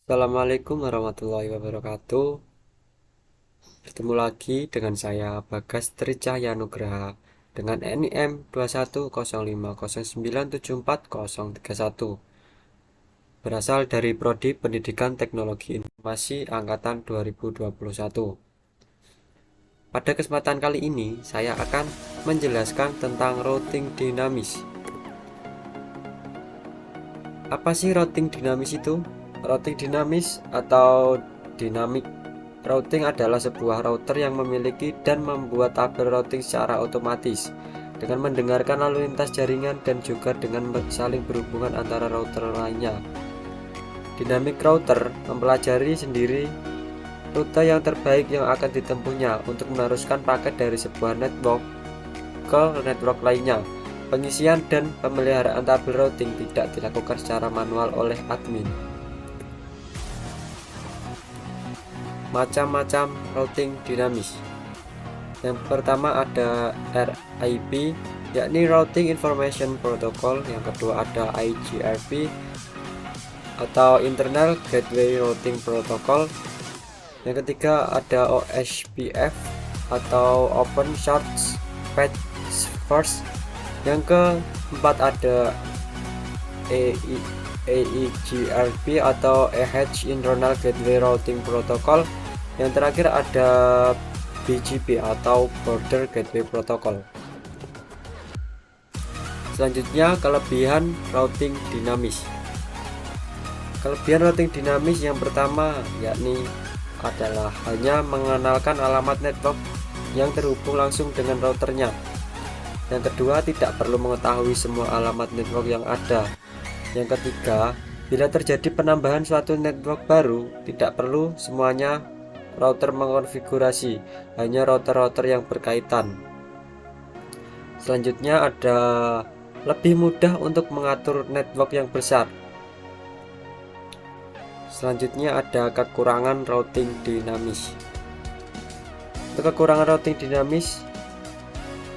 Assalamualaikum warahmatullahi wabarakatuh. Bertemu lagi dengan saya Bagas Tricahya Nugraha dengan NIM 21050974031, berasal dari Prodi Pendidikan Teknologi Informasi Angkatan 2021. Pada kesempatan kali ini saya akan menjelaskan tentang routing dinamis. Apa sih routing dinamis itu? Routing dinamis atau dynamic routing adalah sebuah router yang memiliki dan membuat tabel routing secara otomatis dengan mendengarkan lalu lintas jaringan dan juga dengan saling berhubungan antara router lainnya. Dynamic router mempelajari sendiri rute yang terbaik yang akan ditempuhnya untuk meneruskan paket dari sebuah network ke network lainnya. Pengisian dan pemeliharaan tabel routing tidak dilakukan secara manual oleh admin. Macam-macam routing dinamis. Yang pertama ada RIP, yakni Routing Information Protocol. Yang kedua ada IGRP atau Internal Gateway Routing Protocol. Yang ketiga ada OSPF atau Open Short Path First. Yang keempat ada EIGRP atau Internal Gateway Routing Protocol. Yang terakhir ada BGP atau Border Gateway Protocol. Selanjutnya, kelebihan routing dinamis. Kelebihan routing dinamis yang pertama yakni adalah hanya mengenalkan alamat network yang terhubung langsung dengan routernya. Yang kedua, tidak perlu mengetahui semua alamat network yang ada. Yang ketiga, bila terjadi penambahan suatu network baru, tidak perlu semuanya router mengkonfigurasi, hanya router-router yang berkaitan. Selanjutnya ada lebih mudah untuk mengatur network yang besar. Selanjutnya ada kekurangan routing dinamis. Untuk kekurangan routing dinamis,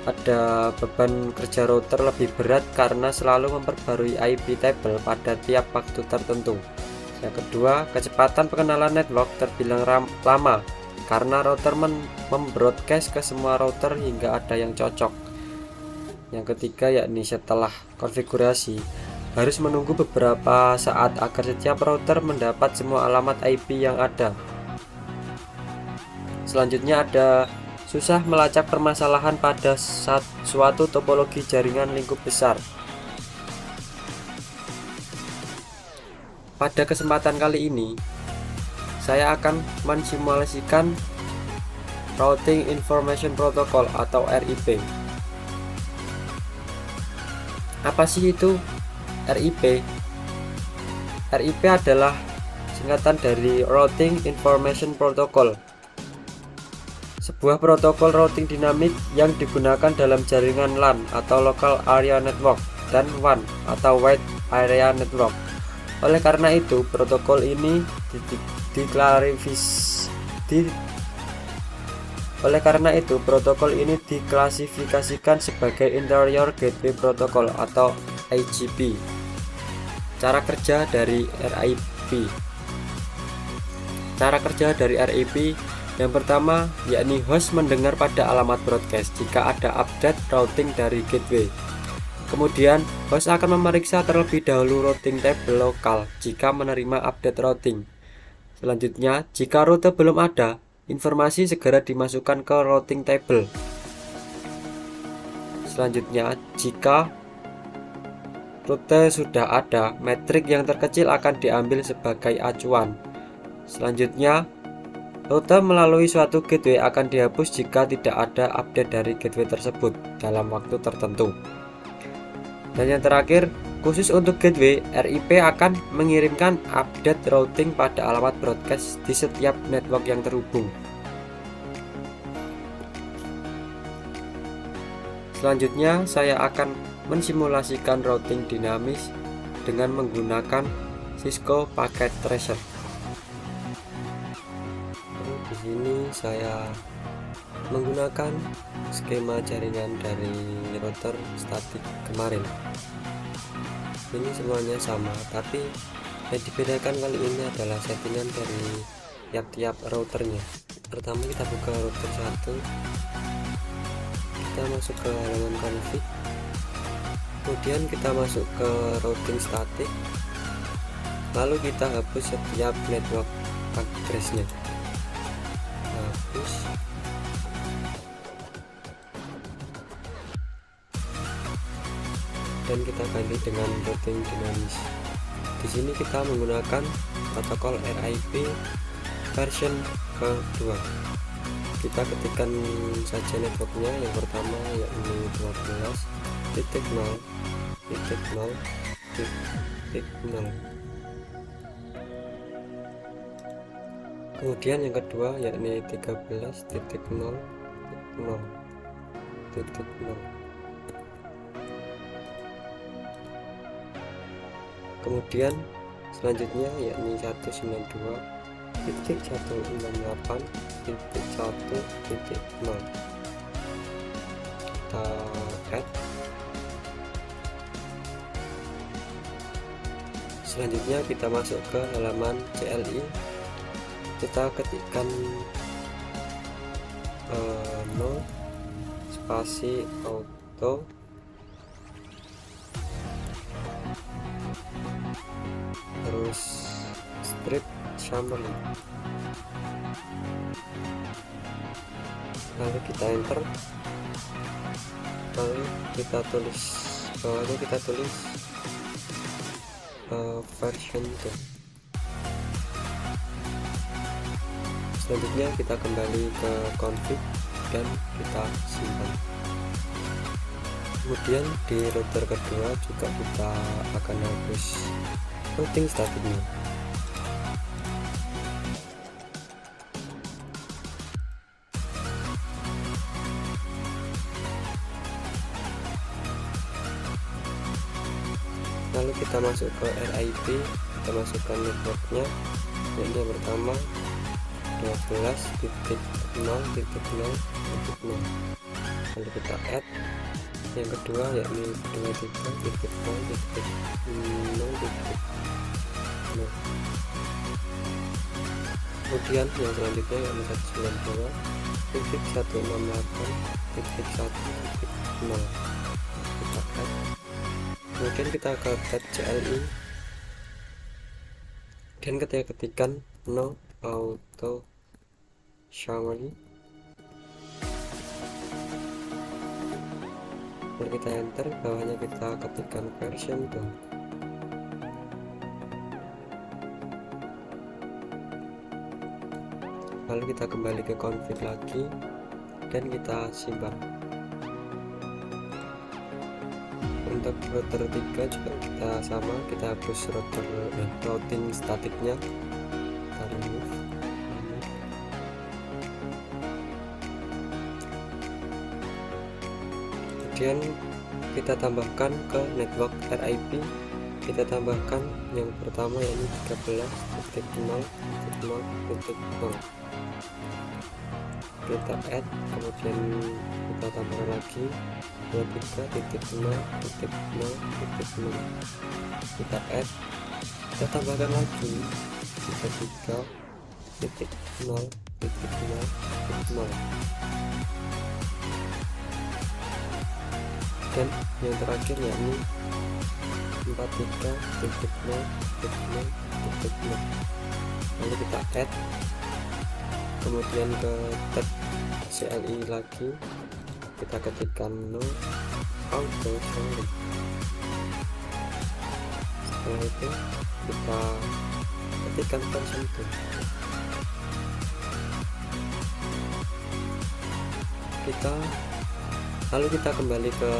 ada beban kerja router lebih berat karena selalu memperbarui IP table pada tiap waktu tertentu. Yang kedua, kecepatan pengenalan network terbilang lama karena router membroadcast ke semua router hingga ada yang cocok. Yang ketiga, yakni setelah konfigurasi harus menunggu beberapa saat agar setiap router mendapat semua alamat IP yang ada. Selanjutnya ada susah melacak permasalahan pada suatu topologi jaringan lingkup besar. Pada kesempatan kali ini, saya akan mensimulasikan Routing Information Protocol atau RIP. Apa sih itu RIP? RIP adalah singkatan dari Routing Information Protocol, sebuah protokol routing dinamik yang digunakan dalam jaringan LAN atau Local Area Network dan WAN atau Wide Area Network. Oleh karena itu, protokol ini diklasifikasikan sebagai Interior Gateway Protocol atau IGP. Cara kerja dari RIP. Cara kerja dari RIP yang pertama, yakni host mendengar pada alamat broadcast jika ada update routing dari gateway. Kemudian, host akan memeriksa terlebih dahulu routing table lokal jika menerima update routing. Selanjutnya, jika rute belum ada, informasi segera dimasukkan ke routing table. Selanjutnya, jika rute sudah ada, metrik yang terkecil akan diambil sebagai acuan. Selanjutnya, rute melalui suatu gateway akan dihapus jika tidak ada update dari gateway tersebut dalam waktu tertentu. Dan yang terakhir, khusus untuk gateway, RIP akan mengirimkan update routing pada alamat broadcast di setiap network yang terhubung. Selanjutnya, saya akan mensimulasikan routing dinamis dengan menggunakan Cisco Packet Tracer. Di sini saya menggunakan skema jaringan dari router statik kemarin. Ini semuanya sama, tapi Yang dibedakan kali ini adalah settingan dari tiap-tiap routernya. Pertama kita buka router 1, kita masuk ke halaman config, kemudian kita masuk ke routing static, lalu kita hapus setiap network address-nya. Hapus. Dan kita ganti dengan routing dinamis. Di sini kita menggunakan protokol RIP version kedua. Kita ketikkan saja networknya. Yang pertama yakni 12.0.0.0. Kemudian yang kedua yakni 13.0.0.0. Kemudian selanjutnya yakni 192.168.1.0. kita add. Selanjutnya kita masuk ke halaman CLI, kita ketikkan no spasi auto terus strip summary, lalu kita enter, lalu kita tulis version 2. Selanjutnya kita kembali ke config dan kita simpan. Kemudian di router kedua juga kita akan hapus routing staticnya. Lalu kita masuk ke RIP, kita masukkan networknya. Yang pertama 12.0.0.0, lalu kita add. Yang kedua yakni 23.0.0.0. kemudian yang selanjutnya yakni 192.168.1.0. kita add. Kemudian kita ke tab CLI dan kita ketikkan no auto summary, lalu kita enter, bawahnya kita ketikkan version 2. Lalu kita kembali ke config lagi dan kita simpan. Untuk router 3 juga kita sama, kita hapus routing statiknya, kita remove. Kemudian kita tambahkan ke network RIP, kita tambahkan yang pertama yakni 13.0.0.0. kita add, kemudian kita tambahkan lagi 23.0.0.0. kita add, kita tambahkan lagi 33.0.0.0. dan yang terakhir yakni 43.0.0.0. lalu kita add, kemudian ke tab CLI lagi kita ketikkan no auto summary. Setelah itu kita ketikkan version 2. Lalu kita kembali ke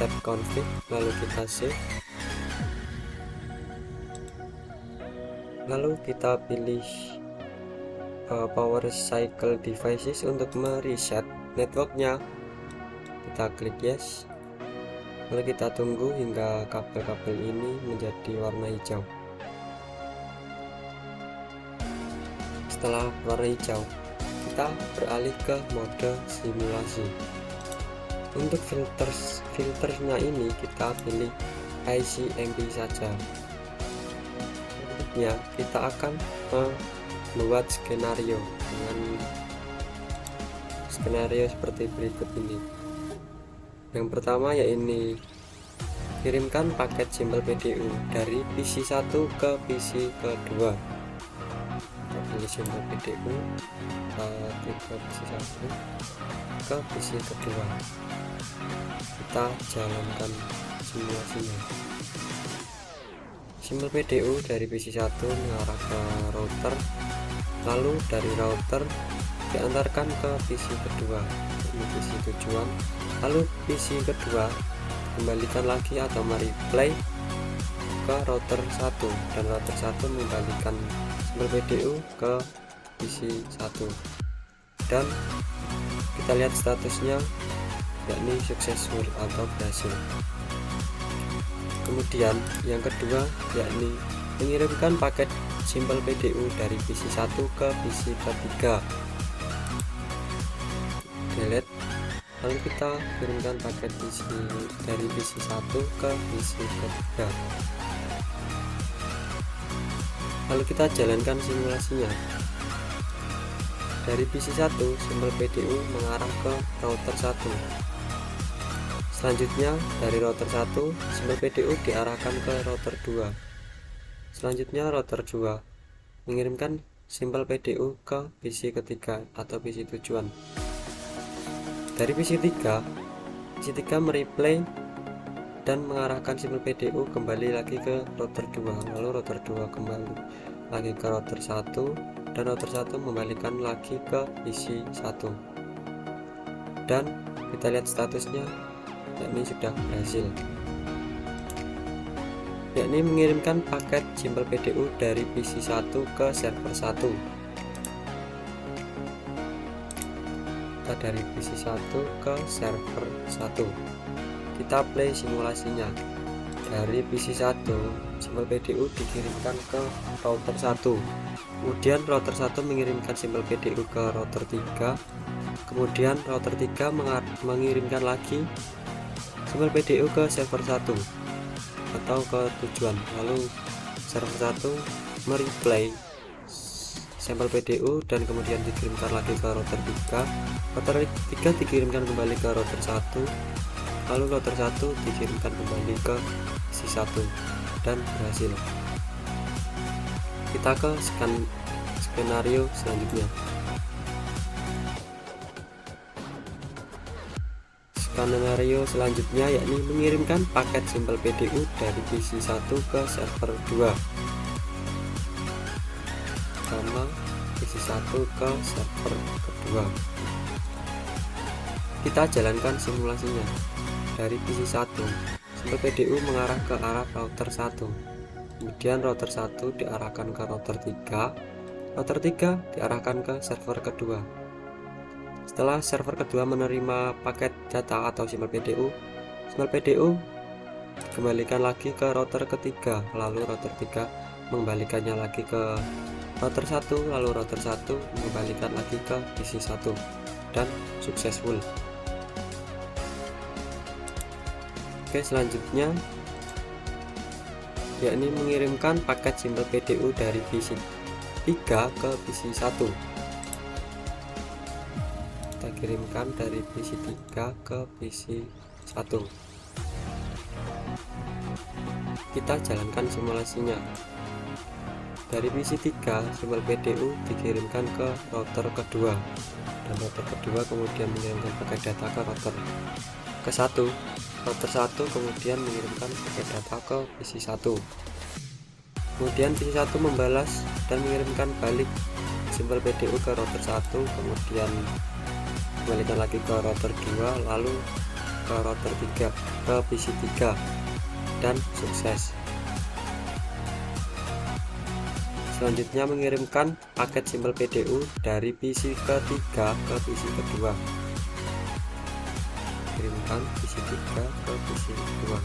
tab config, lalu kita save, lalu kita pilih power cycle devices untuk mereset networknya. Kita klik yes, lalu kita tunggu hingga kabel-kabel ini menjadi warna hijau. Setelah warna hijau, kita beralih ke mode simulasi. Untuk filternya ini kita pilih ICMP saja. selanjutnya kita akan membuat skenario dengan skenario seperti berikut ini. Yang pertama yaitu kirimkan paket simbol PDU dari PC 1 ke PC kedua. Kita pilih simbol PDU ke PC 1 ke PC kedua. Kita jalankan simulasinya. Simbol PDU dari PC 1 mengarah ke router, lalu dari router diantarkan ke PC kedua, ini PC tujuan, lalu PC kedua kembalikan lagi atau mereplay ke router 1, dan router 1 mengembalikan simbol PDU ke PC 1, dan kita lihat statusnya yakni successful atau berhasil. Kemudian yang kedua yakni mengirimkan paket simbol PDU dari PC 1 ke PC ketiga. Delete, lalu kita kirimkan paket dari PC 1 ke PC ketiga. Lalu kita jalankan simulasinya. Dari PC 1 simbol PDU mengarah ke router 1. Selanjutnya dari router 1 simbol PDU diarahkan ke router 2. Selanjutnya router 2 mengirimkan simbol PDU ke PC ketiga atau PC tujuan. Dari PC 3 mereplay dan mengarahkan simbol PDU kembali lagi ke router 2, lalu router 2 kembali lagi ke router 1, dan router 1 membalikan lagi ke PC 1, dan kita lihat statusnya yakni sudah berhasil, yakni mengirimkan paket simbol PDU dari PC 1 ke server 1. Kita dari PC 1 ke server 1, kita play simulasinya. Dari PC 1 simbol PDU dikirimkan ke router 1, kemudian router 1 mengirimkan simbol PDU ke router 3, kemudian router 3 mengirimkan lagi simbol PDU ke server 1 atau ke tujuan, lalu server 1 mereplay sampel PDU dan kemudian dikirimkan lagi ke router 3. Router 3 dikirimkan kembali ke router 1, lalu router 1 dikirimkan kembali ke PC 1 dan berhasil. Kita ke skenario selanjutnya. Skenario selanjutnya yakni mengirimkan paket simbol PDU dari PC 1 ke server 2, sama PC 1 ke server kedua. Kita jalankan simulasinya. Dari PC 1 simbol PDU mengarah ke arah router 1, kemudian router 1 diarahkan ke router 3, router 3 diarahkan ke server kedua. Setelah server kedua menerima paket data atau simbol PDU dikembalikan lagi ke router ketiga, lalu router 3 mengembalikannya lagi ke router 1, lalu router 1 mengembalikan lagi ke PC 1 dan successful. Oke, selanjutnya yakni mengirimkan paket simbol PDU dari PC 3 ke PC 1. Kita kirimkan dari PC 3 ke PC 1. Kita jalankan simulasinya. Dari PC 3 simbol PDU dikirimkan ke router kedua, dan router kedua kemudian mengirimkan paket data ke router ke 1. Router 1 kemudian mengirimkan paket data ke PC 1. Kemudian PC 1 membalas dan mengirimkan balik simbol PDU ke router 1, kemudian kembalikan lagi ke router 2, lalu ke router 3 ke PC 3 dan sukses. Selanjutnya mengirimkan paket simbol PDU dari PC ketiga ke PC kedua. Kirimkan PC 3 ke PC 2.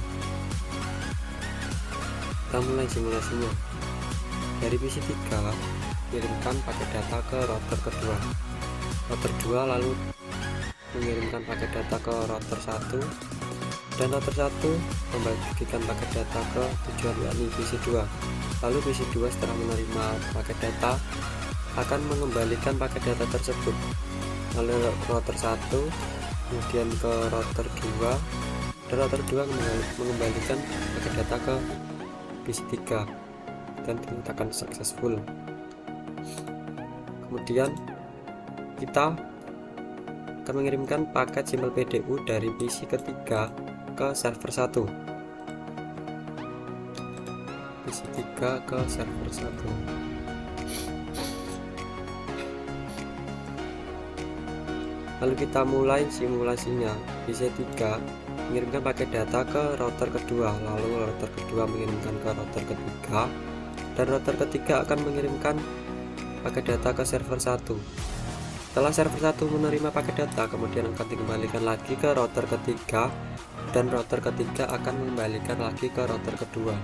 Kita mulai simulasinya. Dari PC 3 kirimkan paket data ke router kedua. Router 2 lalu mengirimkan paket data ke router 1, dan router 1 membagikan paket data ke tujuan yakni PC 2. Lalu PC 2 setelah menerima paket data akan mengembalikan paket data tersebut melalui router 1, kemudian ke router 2, dan router 2 mengembalikan paket data ke PC 3 dan dinyatakan successful. Kemudian kita akan mengirimkan paket simbol PDU dari PC ketiga ke server 1. PC 3 ke server 1. Lalu kita mulai simulasinya. PC 3 mengirimkan paket data ke router kedua, lalu router kedua mengirimkan ke router ketiga, dan router ketiga akan mengirimkan paket data ke server 1. Setelah server 1 menerima paket data, kemudian akan dikembalikan lagi ke router ketiga, dan router ketiga akan mengembalikan lagi ke router kedua.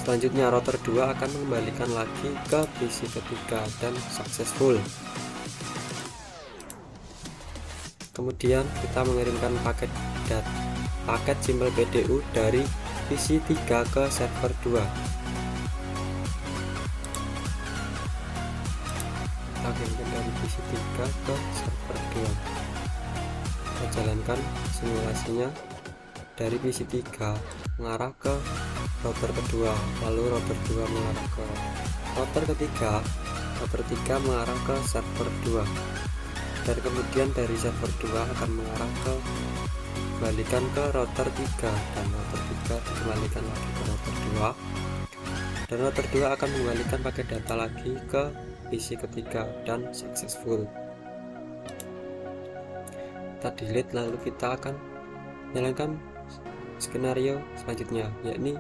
Selanjutnya router 2 akan mengembalikan lagi ke PC ketiga dan successful. Kemudian kita mengirimkan paket simbol PDU dari PC 3 ke server 2. Kita kirimkan dari PC 3 ke server 2. Kita jalankan simulasinya. Dari PC 3 mengarah ke router kedua, lalu router 2 mengarah ke router ketiga, router 3 mengarah ke server 2. Dan kemudian dari server 2 akan mengarah kembalikan ke router 3, dan router 3 dikembalikan lagi ke router 2, dan router 2 akan mengembalikan paket data lagi ke PC ketiga dan successful. Kita delete, lalu kita akan jalankan skenario selanjutnya, yakni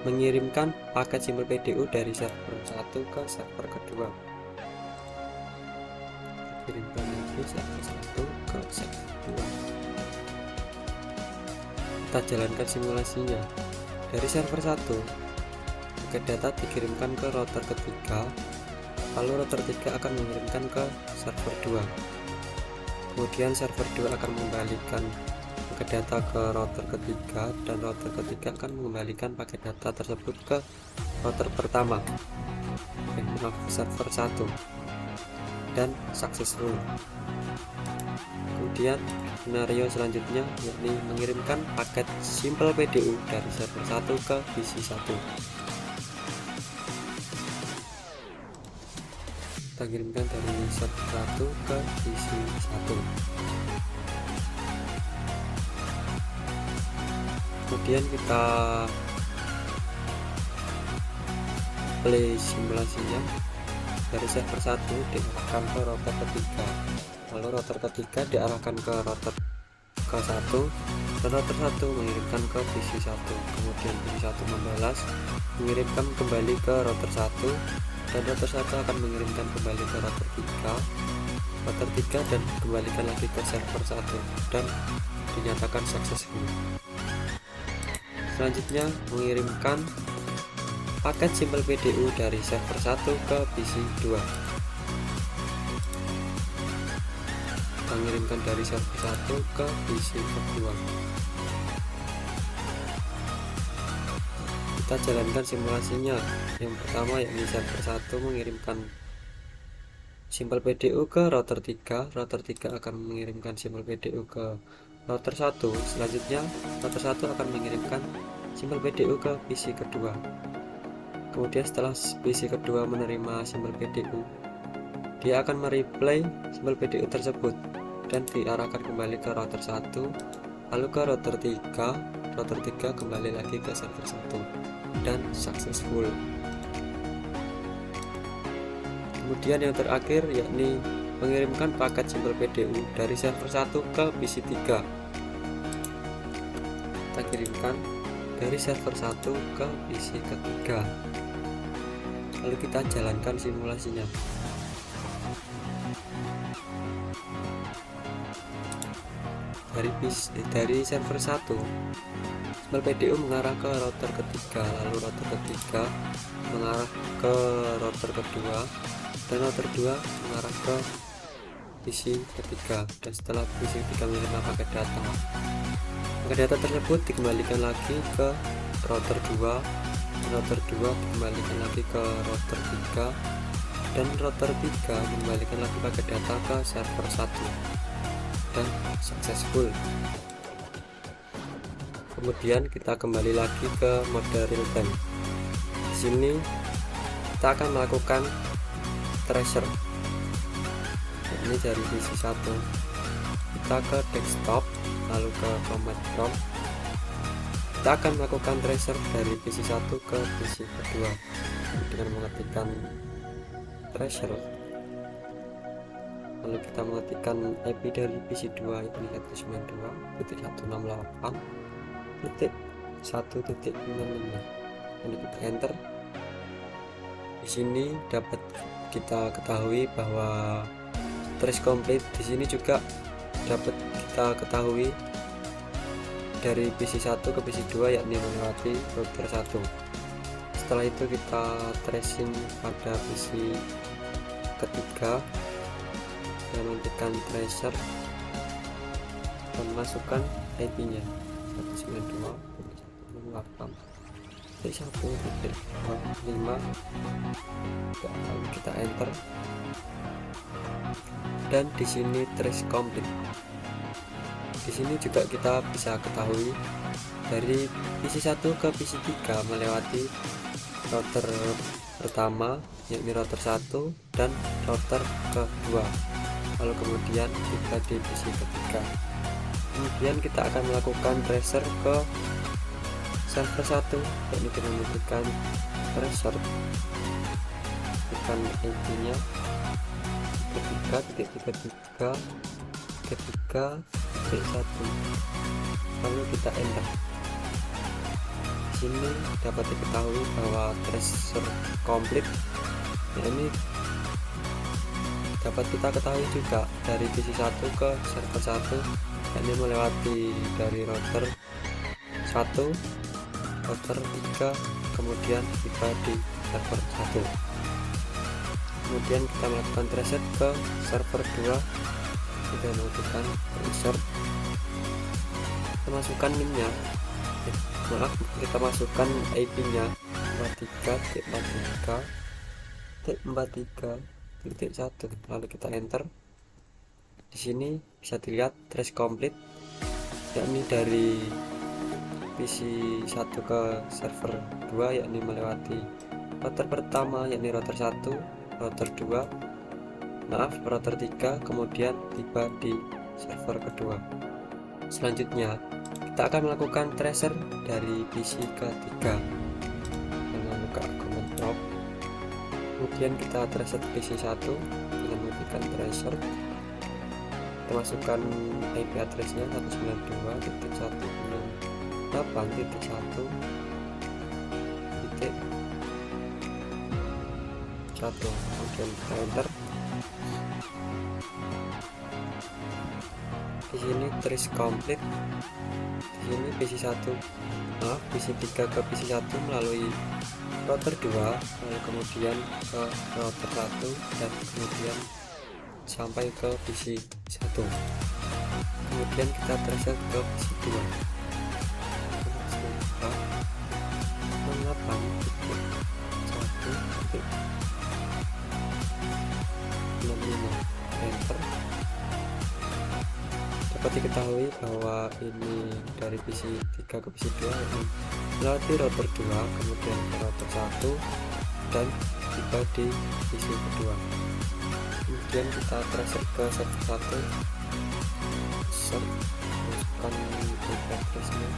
mengirimkan paket simbol PDU dari server 1 ke server kedua. Kirimkan lagi server 1 ke server 2. Kita jalankan simulasinya. Dari server 1 paket data dikirimkan ke router ketiga, lalu router 3 akan mengirimkan ke server 2. Kemudian server 2 akan mengembalikan paket data ke router ketiga, dan router ketiga akan mengembalikan paket data tersebut ke router pertama, server 1, dan successful. Kemudian skenario selanjutnya yakni mengirimkan paket simple PDU dari server 1 ke PC 1. Kita kirimkan dari server 1 ke PC 1. Kemudian kita play simulasinya. Dari server 1 diarahkan ke router ketiga, lalu router ketiga diarahkan ke router ke-1, dan router 1 mengirimkan ke PC 1. Kemudian PC 1 membalas, mengirimkan kembali ke router 1, dan router 1 akan mengirimkan kembali ke router 3, dan kembalikan lagi ke server 1 dan dinyatakan successful. Selanjutnya mengirimkan paket simbol PDU dari server 1 ke PC 2. Kita mengirimkan dari server 1 ke PC kedua. Kita jalankan simulasinya. Yang pertama yakni server 1 mengirimkan simbol PDU ke router 3, router 3 akan mengirimkan simbol PDU ke router 1. Selanjutnya router 1 akan mengirimkan simbol PDU ke PC kedua. Kemudian setelah PC kedua menerima simbol PDU, dia akan mereplay simbol PDU tersebut dan diarahkan kembali ke router 1, lalu ke router 3. Router 3 kembali lagi ke server 1 dan successful. Kemudian yang terakhir yakni mengirimkan paket simbol PDU dari server 1 ke PC 3. Kita kirimkan dari server 1 ke PC ketiga. Lalu kita jalankan simulasinya. Dari server 1, simbol PDU mengarah ke router ketiga, lalu router ketiga mengarah ke router kedua, dan router 2 mengarah ke PC ketiga. Dan setelah PC ketiga menerima paket data tersebut dikembalikan lagi ke router 2, router 2 kembalikan lagi ke router 3, dan router 3 kembalikan lagi pakai data ke server 1 dan successful. Kemudian kita kembali lagi ke mode real time. Di sini kita akan melakukan tracer. Ini dari PC 1 kita ke desktop, lalu ke command prompt. Kita akan melakukan tracer dari PC 1 ke PC kedua dengan mengetikkan tracer, lalu kita mengetikkan IP dari PC 2 ini 192.168.1.65. Lalu kita enter. Di sini dapat kita ketahui bahwa trace complete. Di sini juga dapat kita ketahui dari PC 1 ke PC 2 yakni melewati router 1. Setelah itu kita tracing pada PC ketiga dan menentukan tracer dan masukkan IP nya 192.168.1.5. lalu kita enter, dan di sini trace complete. Di sini juga kita bisa ketahui dari PC 1 ke PC 3 melewati router pertama yakni router 1 dan router kedua, lalu kemudian tiba di PC ketiga. Kemudian kita akan melakukan tracer ke server 1 yakni dengan menentukan tracer, tekan IP nya 3.3.3.3.1, lalu kita enter. Di sini dapat diketahui bahwa tracer complete. Ini dapat kita ketahui juga dari PC 1 ke server 1 yakni melewati dari router 1, router 3, kemudian tiba di server 1. Kemudian kita melakukan reset ke server 2, kita melakukan insert, kita masukkan NIM-nya, kita masukkan IP-nya 43.43.43.1, lalu kita enter. Di sini bisa dilihat trace complete yakni dari PC 1 ke server 2 yakni melewati router pertama yakni router 1, router 3, kemudian tiba di server kedua. Selanjutnya kita akan melakukan tracer dari PC ketiga dengan buka command prompt. Kemudian kita tracer PC 1 dengan menggunakan tracer. Kita masukkan IP address-nya 192.168.1.1, kemudian kita enter. Di sini trace complete. Di sini PC 3 ke PC 1 melalui router 2, lalu kemudian ke router 1 dan kemudian sampai ke PC 1. Kemudian kita tracer ke PC 2. 1.65 enter. Dapat diketahui bahwa ini dari PC 3 ke PC 2 melewati router 2, kemudian ke router 1 dan tiba di PC kedua. Kemudian kita tracer ke server 1, masukkan IP address-nya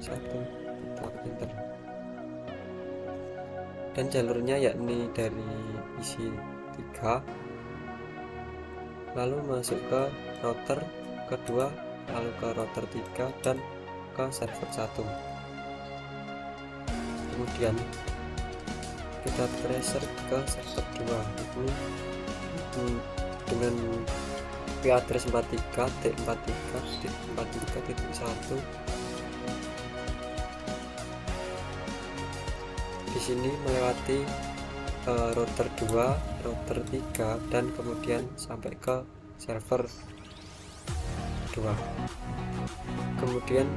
1, kita enter, dan jalurnya yakni dari PC 3 lalu masuk ke router kedua, lalu ke router 3 dan ke server 1. Kemudian kita tracer ke server 2 ini dengan IP address 43.43.43.1. Di sini melewati router 2, router 3 dan kemudian sampai ke server 2. Kemudian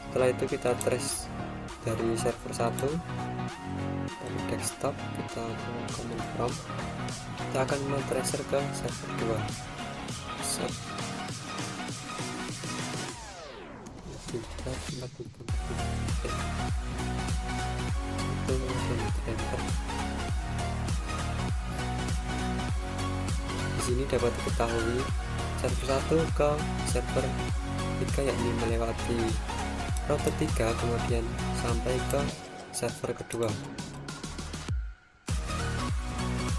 setelah itu kita trace dari server 1 dari desktop, kita ke command prompt, kita akan men-tracer ke server 2. Set tempat itu enter. Di sini dapat diketahui server 1 ke server 3, yakni melewati router 3 kemudian sampai ke server kedua.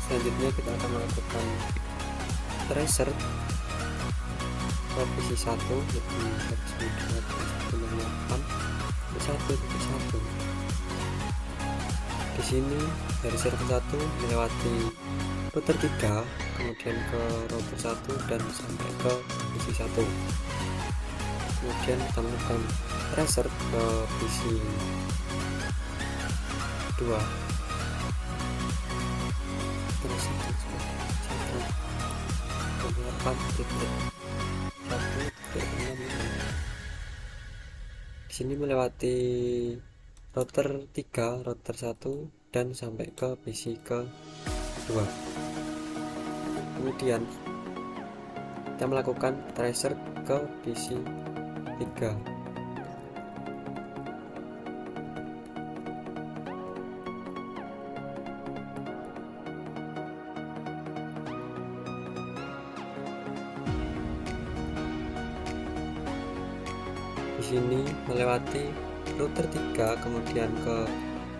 Selanjutnya kita akan melakukan tracer ke PC 1 yaitu 1.2.1.8.1.1. Di sini dari server 1 melewati router 3 kemudian ke router 1 dan sampai ke PC 1. Kemudian kita melakukan tracer ke PC 2. Di sini melewati router 3, router 1 dan sampai ke PC ke 2. Kemudian kita melakukan tracer ke PC 3. Di sini melewati router 3 kemudian ke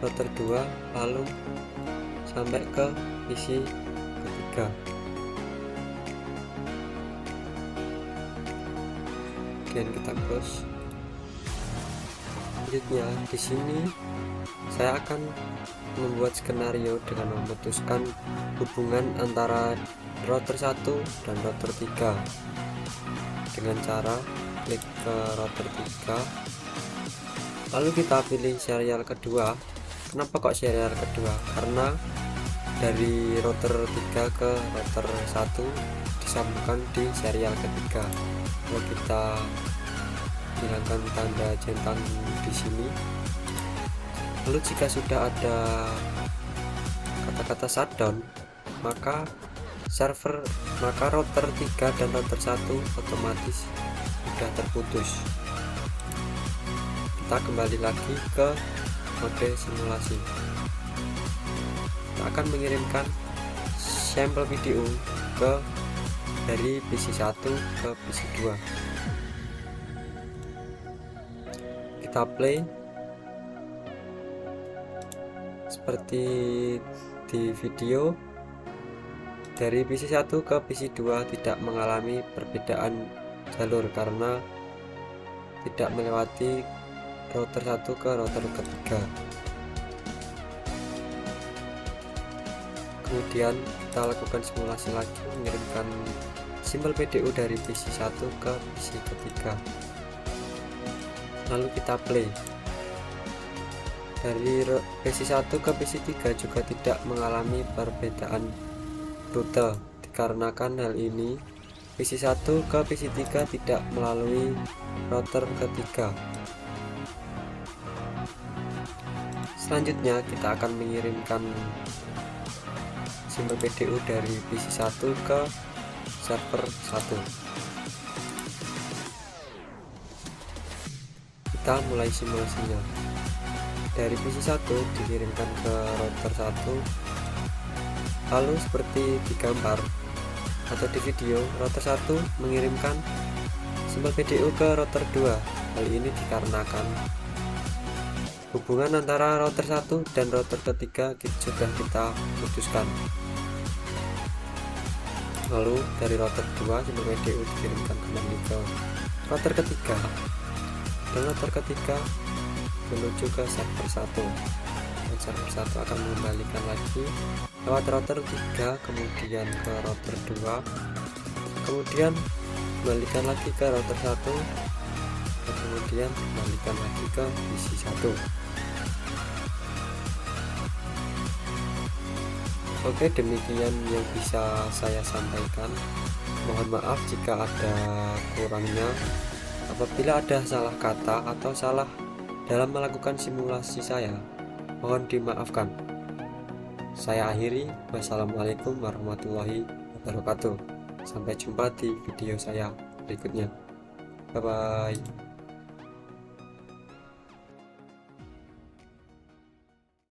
router 2 lalu sampai ke PC ketiga. Kemudian kita close. Selanjutnya di sini saya akan membuat skenario dengan memutuskan hubungan antara router 1 dan router 3 dengan cara klik ke router 3 lalu kita pilih serial kedua. Kenapa kok serial kedua? Karena dari router 3 ke router 1 disambungkan di serial ketiga. Kalau kita hilangkan tanda centang di sini, lalu jika sudah ada kata-kata shutdown, maka router 3 dan router 1 otomatis sudah terputus. Kita kembali lagi ke mode simulasi. Kita akan mengirimkan sampel video dari PC 1 ke PC 2. Kita play. Seperti di video, dari PC 1 ke PC 2 tidak mengalami perbedaan jalur karena tidak melewati router 1 ke router ketiga. Kemudian kita lakukan simulasi lagi, mengirimkan simbol PDU dari PC 1 ke PC ketiga. Lalu kita play. Dari PC 1 ke PC 3 juga tidak mengalami perbedaan rute, dikarenakan hal ini PC 1 ke PC 3 tidak melalui router ketiga. Selanjutnya kita akan mengirimkan simbol PDU dari PC 1 ke server 1. Kita mulai simulasinya. Dari PC 1 dikirimkan ke router 1, lalu seperti di gambar atau di video, router 1 mengirimkan simbol PDU ke router 2. Hal ini dikarenakan hubungan antara router 1 dan router ketiga sudah kita putuskan. Lalu dari router 2 simbol PDU dikirimkan kembali ke router ketiga, dan router ketiga menuju ke server 1. Dan server 1 akan mengembalikan lagi lewat router 3 kemudian ke router 2, kemudian kembalikan lagi ke router 1, dan kemudian kembalikan lagi ke PC 1. Oke, demikian yang bisa saya sampaikan. Mohon maaf jika ada kurangnya. Apabila ada salah kata atau salah dalam melakukan simulasi saya, mohon dimaafkan. Saya akhiri. Wassalamualaikum warahmatullahi wabarakatuh. Sampai jumpa di video saya berikutnya. Bye bye.